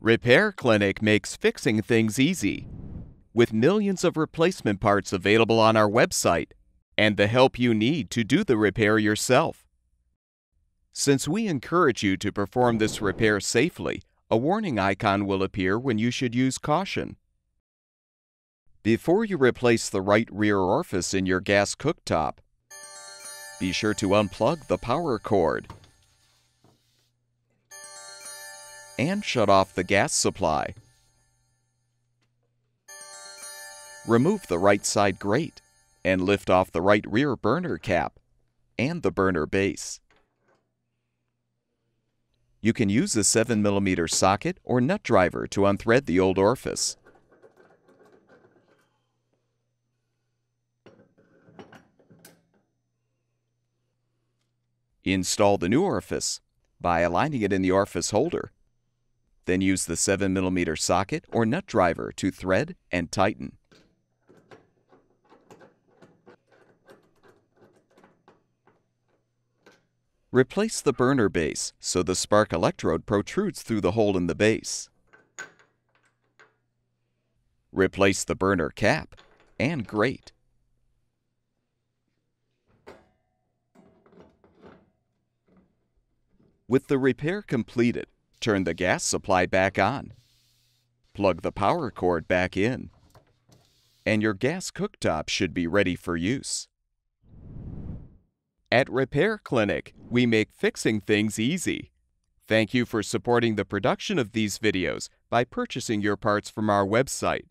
Repair Clinic makes fixing things easy, with millions of replacement parts available on our website and the help you need to do the repair yourself. Since we encourage you to perform this repair safely, a warning icon will appear when you should use caution. Before you replace the right rear orifice in your gas cooktop, be sure to unplug the power cord and shut off the gas supply. Remove the right side grate and lift off the right rear burner cap and the burner base. You can use a 7mm socket or nut driver to unthread the old orifice. Install the new orifice by aligning it in the orifice holder. Then use the 7mm socket or nut driver to thread and tighten. Replace the burner base so the spark electrode protrudes through the hole in the base. Replace the burner cap and grate. With the repair completed, turn the gas supply back on. Plug the power cord back in, and your gas cooktop should be ready for use. At Repair Clinic, we make fixing things easy. Thank you for supporting the production of these videos by purchasing your parts from our website.